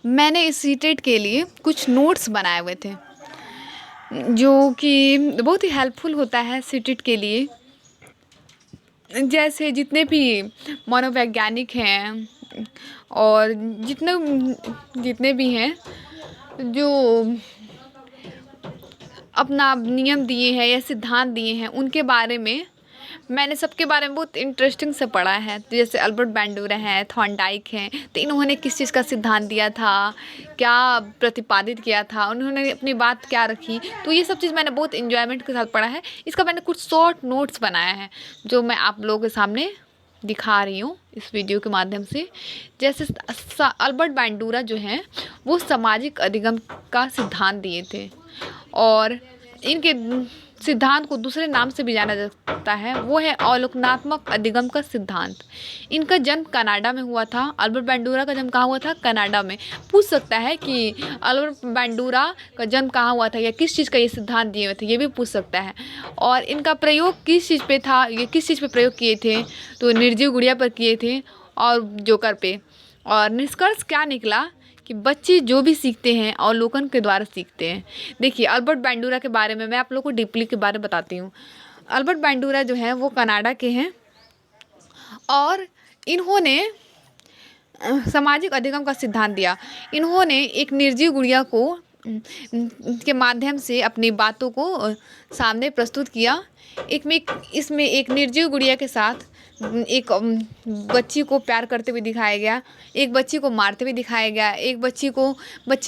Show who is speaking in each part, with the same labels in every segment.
Speaker 1: मैंने इस सीटेट के लिए कुछ नोट्स बनाए हुए थे जो कि बहुत ही हेल्पफुल होता है सीटेट के लिए। जैसे जितने भी मनोवैज्ञानिक हैं और जितने जितने भी हैं जो अपना नियम दिए हैं या सिद्धांत दिए हैं, उनके बारे में मैंने सबके बारे में बहुत इंटरेस्टिंग से पढ़ा है। तो जैसे अल्बर्ट बैंडूरा हैं, थॉर्नडाइक हैं, तो इन्होंने किस चीज़ का सिद्धांत दिया था, क्या प्रतिपादित किया था, उन्होंने अपनी बात क्या रखी, तो ये सब चीज़ मैंने बहुत इन्जॉयमेंट के साथ पढ़ा है। इसका मैंने कुछ शॉर्ट नोट्स बनाया है जो मैं आप लोगों के सामने दिखा रही हूँ इस वीडियो के माध्यम से। जैसे अल्बर्ट बैंडूरा जो हैं वो सामाजिक अधिगम का सिद्धांत दिए थे और इनके सिद्धांत को दूसरे नाम से भी जाना जाता है, वो है अवलोकनात्मक अधिगम का सिद्धांत। इनका जन्म कनाडा में हुआ था। अल्बर्ट बैंडूरा का जन्म कहाँ हुआ था? कनाडा में। पूछ सकता है कि अल्बर्ट बैंडूरा का जन्म कहाँ हुआ था या किस चीज़ का ये सिद्धांत दिए हुए थे, ये भी पूछ सकता है। और इनका प्रयोग किस चीज़ पे था, ये किस चीज़ पे प्रयोग किए थे? तो निर्जीव गुड़िया पर किए थे और जोकर पे। और निष्कर्ष क्या निकला कि बच्चे जो भी सीखते हैं अवलोकन के द्वारा सीखते हैं। देखिए, अल्बर्ट बैंडूरा के बारे में मैं आप लोगों को डीपली के बारे में बताती हूँ। अल्बर्ट बैंडूरा जो हैं वो कनाडा के हैं और इन्होंने सामाजिक अधिगम का सिद्धांत दिया। इन्होंने एक निर्जीव गुड़िया को के माध्यम से अपनी बातों को सामने प्रस्तुत किया। इसमें एक निर्जीव गुड़िया के साथ एक बच्ची को प्यार करते हुए दिखाया गया, एक बच्ची को मारते हुए दिखाया गया, एक बच्ची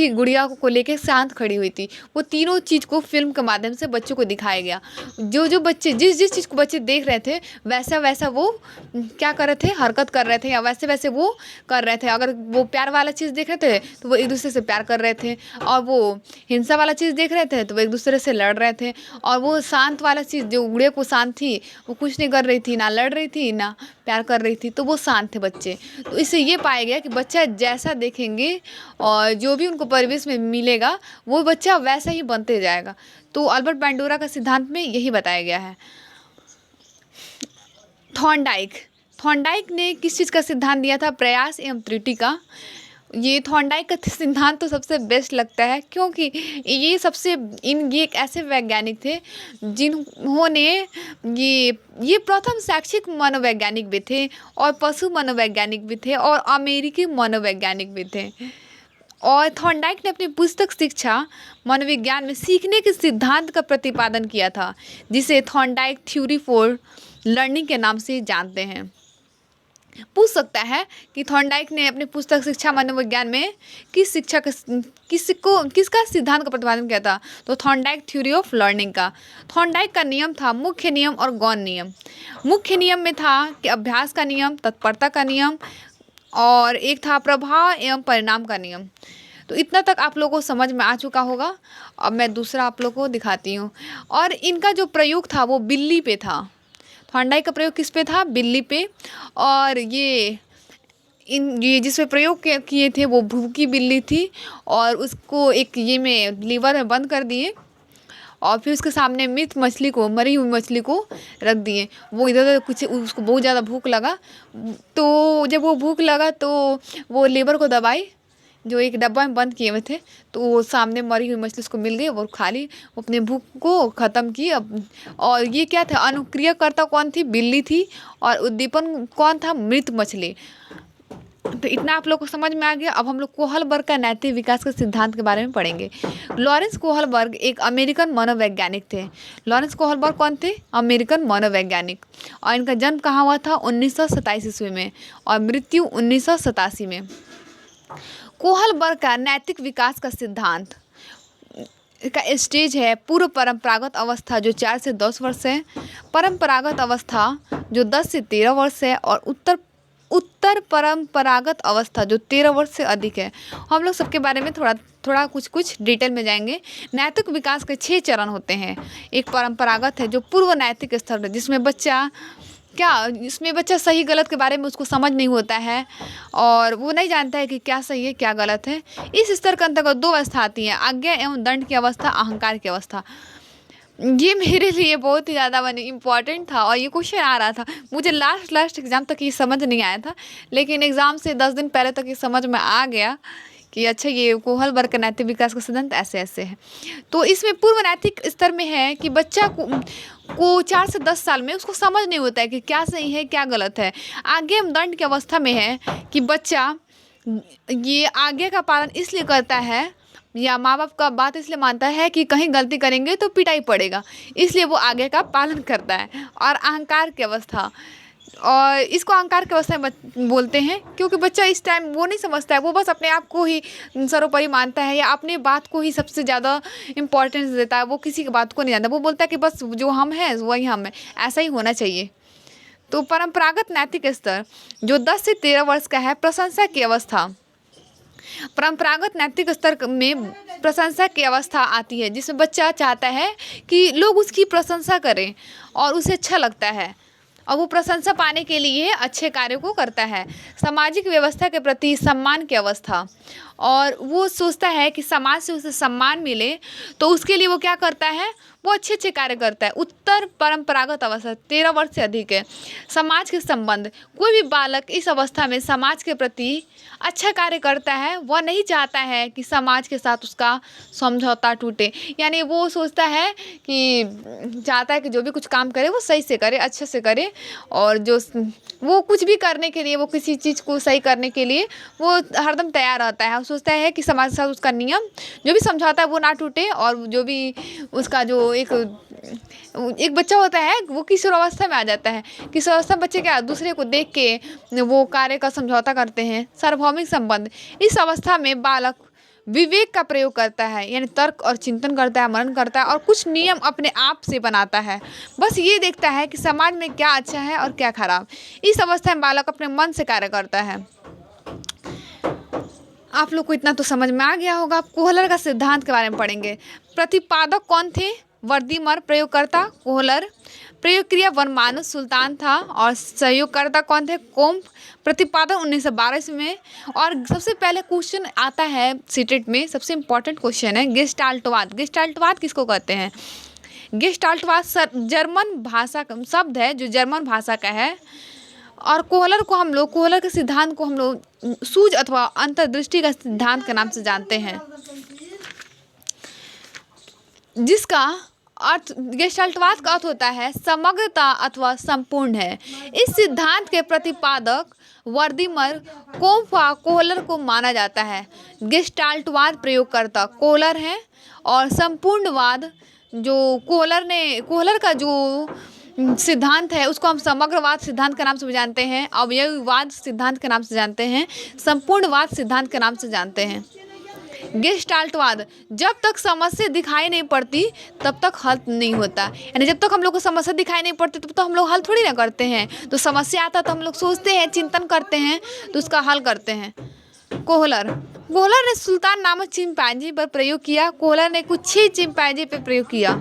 Speaker 1: गुड़िया को लेकर शांत खड़ी हुई थी। वो तीनों चीज़ को फिल्म के माध्यम से बच्चों को दिखाया गया। जो बच्चे जिस चीज़ को बच्चे देख रहे थे वैसा वैसा वो क्या कर रहे थे, हरकत कर रहे थे या वैसे वैसे वो कर रहे थे। अगर वो प्यार वाला चीज़ देख रहे थे तो वो एक दूसरे से प्यार कर रहे थे, और वो हिंसा वाला चीज़ देख रहे थे तो वो एक दूसरे से लड़ रहे थे। और वो शांत वाला चीज़, जो गुड़िया को शांत थी, वो कुछ नहीं कर रही थी, ना लड़ रही थी ना प्यार कर रही थी, तो वो शांत थे बच्चे। तो इससे ये पाया गया कि बच्चा जैसा देखेंगे और जो भी उनको परिवेश में मिलेगा वो बच्चा वैसा ही बनते जाएगा। तो अल्बर्ट बैंडूरा का सिद्धांत में यही बताया गया है। थॉर्नडाइक ने किस चीज़ का सिद्धांत दिया था? प्रयास एवं त्रुटि का। ये थॉर्नडाइक का सिद्धांत तो सबसे बेस्ट लगता है, क्योंकि ये एक ऐसे वैज्ञानिक थे जिन्होंने ये प्रथम शैक्षिक मनोवैज्ञानिक भी थे और पशु मनोवैज्ञानिक भी थे और अमेरिकी मनोवैज्ञानिक भी थे। और थॉर्नडाइक ने अपनी पुस्तक शिक्षा मनोविज्ञान में सीखने के सिद्धांत का प्रतिपादन किया था, जिसे थॉर्नडाइक थ्योरी फॉर लर्निंग के नाम से जानते हैं। पूछ सकता है कि थॉर्नडाइक ने अपनी पुस्तक शिक्षा मनोविज्ञान में किसका सिद्धांत का प्रतिपादन किया था? तो थॉर्नडाइक थ्योरी ऑफ लर्निंग का। थॉर्नडाइक का नियम था मुख्य नियम और गौण नियम। मुख्य नियम में था कि अभ्यास का नियम, तत्परता का नियम, और एक था प्रभाव एवं परिणाम का नियम। तो इतना तक आप लोगों को समझ में आ चुका होगा। अब मैं दूसरा आप लोगों को दिखाती हूँ। और इनका जो प्रयोग था वो बिल्ली पे था। थॉर्नडाइक का प्रयोग किस पे था? बिल्ली पे। और ये जिस पे प्रयोग किए थे वो भूखी बिल्ली थी, और उसको एक लीवर में बंद कर दिए और फिर उसके सामने मरी हुई मछली को रख दिए। वो इधर कुछ उसको बहुत ज़्यादा भूख लगा, तो जब वो भूख लगा तो वो लीवर को दबाई जो एक डब्बा में बंद किए हुए थे, तो वो सामने मरी हुई मछली उसको मिल गई, वो खा ली, वो अपने भूख को ख़त्म की। और ये क्या था? अनुक्रियाकर्ता कौन थी? बिल्ली थी। और उद्दीपन कौन था? मृत मछली। तो इतना आप लोग को समझ में आ गया। अब हम लोग कोहलबर्ग का नैतिक विकास के सिद्धांत के बारे में पढ़ेंगे। लॉरेंस कोहलबर्ग एक अमेरिकन मनोवैज्ञानिक थे। लॉरेंस कोहलबर्ग कौन थे? अमेरिकन मनोवैज्ञानिक। और इनका जन्म कहाँ हुआ था? 1927 ईस्वी में, और मृत्यु 1987 में। कोहलबर्ग का नैतिक विकास का सिद्धांत का स्टेज है पूर्व परंपरागत अवस्था जो 4 से 10 वर्ष है, परंपरागत अवस्था जो 10 से 13 वर्ष है, और उत्तर परंपरागत अवस्था जो 13 वर्ष से अधिक है। हम लोग सबके बारे में थोड़ा कुछ डिटेल में जाएंगे। नैतिक विकास के 6 चरण होते हैं। एक परंपरागत है जो पूर्व नैतिक स्तर है, जिसमें बच्चा सही गलत के बारे में उसको समझ नहीं होता है और वो नहीं जानता है कि क्या सही है क्या गलत है। इस स्तर के अंतर्गत 2 अवस्था आती हैं, आज्ञा एवं दंड की अवस्था, अहंकार की अवस्था। ये मेरे लिए बहुत ही ज़्यादा इम्पॉर्टेंट था और ये क्वेश्चन आ रहा था। मुझे लास्ट एग्ज़ाम तक ये समझ नहीं आया था, लेकिन एग्ज़ाम से 10 दिन पहले तक ये समझ में आ गया कि अच्छा ये कोहल वर्ग का नैतिक विकास का सिद्धांत ऐसे-ऐसे है। तो इसमें पूर्व नैतिक स्तर में है कि बच्चा को 4 से 10 साल में उसको समझ नहीं होता है कि क्या सही है, क्या गलत है। आज्ञा एवं दंड की अवस्था में है कि बच्चा ये आज्ञा का पालन इसलिए करता है या माँ-बाप का बात इसलिए मानता है कि कहीं गलती करेंगे तो पिटाई पड़ेगा, इसलिए वो आज्ञा का पालन करता है। और अहंकार की अवस्था, और इसको अहंकार की अवस्था में बोलते हैं क्योंकि बच्चा इस टाइम वो नहीं समझता है, वो बस अपने आप को ही सर्वोपरि मानता है या अपनी बात को ही सबसे ज़्यादा इम्पोर्टेंस देता है, वो किसी की बात को नहीं जानता। वो बोलता है कि बस जो हम हैं वही हम हैं, ऐसा ही होना चाहिए। तो परंपरागत नैतिक स्तर जो 10 से 13 वर्ष का है, प्रशंसा की अवस्था। परंपरागत नैतिक स्तर में प्रशंसा की अवस्था आती है जिसमें बच्चा चाहता है कि लोग उसकी प्रशंसा करें और उसे अच्छा लगता है और वो प्रशंसा पाने के लिए अच्छे कार्य को करता है। सामाजिक व्यवस्था के प्रति सम्मान की अवस्था, और वो सोचता है कि समाज से उसे सम्मान मिले तो उसके लिए वो क्या करता है, वो अच्छे अच्छे कार्य करता है। उत्तर परंपरागत अवस्था 13 वर्ष से अधिक है। समाज के संबंध, कोई भी बालक इस अवस्था में समाज के प्रति अच्छा कार्य करता है, वह नहीं चाहता है कि समाज के साथ उसका समझौता टूटे। यानी वो सोचता है कि चाहता है कि जो भी कुछ काम करे वो सही से करे, अच्छे से करे, और जो वो कुछ भी करने के लिए, वो किसी चीज़ को सही करने के लिए वो हरदम तैयार रहता है। वो सोचता है कि समाज के साथ उसका नियम जो भी समझौता है वो ना टूटे, और जो भी उसका जो एक बच्चा होता है वो किशोर अवस्था में आ जाता है। किशोर अवस्था में बच्चे क्या दूसरे को देख के वो कार्य का समझौता करते हैं। सार्वभौमिक संबंध, इस अवस्था में बालक विवेक का प्रयोग करता है, यानी तर्क और चिंतन करता है, मनन करता है और कुछ नियम अपने आप से बनाता है। बस ये देखता है कि समाज में क्या अच्छा है और क्या खराब। इस अवस्था में बालक अपने मन से कार्य करता है। आप लोग को इतना तो समझ में आ गया होगा। आप कोहलर का सिद्धांत के बारे में पढ़ेंगे। प्रतिपादक कौन थे? वर्दीमर। प्रयोगकर्ता कोहलर। प्रयोग क्रिया वनमानुष सुल्तान था, और सहयोगकर्ता कौन थे? कोम्फ। प्रतिपादन 1912 में। और सबसे पहले क्वेश्चन आता है सीटेट में, सबसे इम्पोर्टेंट क्वेश्चन है गेस्टाल्टवाद। गेस्टाल्टवाद किसको कहते हैं? गेस्टाल्टवाद जर्मन भाषा का शब्द है जो जर्मन भाषा का है। और कोहलर के सिद्धांत को हम लोग सूझ अथवा अंतर्दृष्टि का सिद्धांत के नाम से जानते हैं, जिसका अर्थ गेस्टाल्टवाद का अर्थ होता है समग्रता अथवा संपूर्ण है। इस सिद्धांत के प्रतिपादक वर्दीमर, कोम्फ, कोहलर को माना जाता है। गेस्टाल्टवाद प्रयोगकर्ता कोहलर है, और संपूर्णवाद जो कोहलर का जो सिद्धांत है उसको हम समग्रवाद सिद्धांत के नाम से भी जानते हैं, अवयववाद सिद्धांत के नाम से जानते हैं, संपूर्णवाद सिद्धांत के नाम से जानते हैं। गेस्टाल्टवाद, जब तक समस्या दिखाई नहीं पड़ती तब तक हल नहीं होता। यानी जब तक हम लोग को समस्या दिखाई नहीं पड़ती तब तो हम लोग हल थोड़ी ना करते हैं। तो समस्या आता तो हम लोग सोचते हैं, चिंतन करते हैं, तो उसका हल करते हैं। कोहलर ने सुल्तान नामक चिंपैंजी पर प्रयोग किया। कोहलर ने कुछ 6 चिंपैंजी पर प्रयोग किया।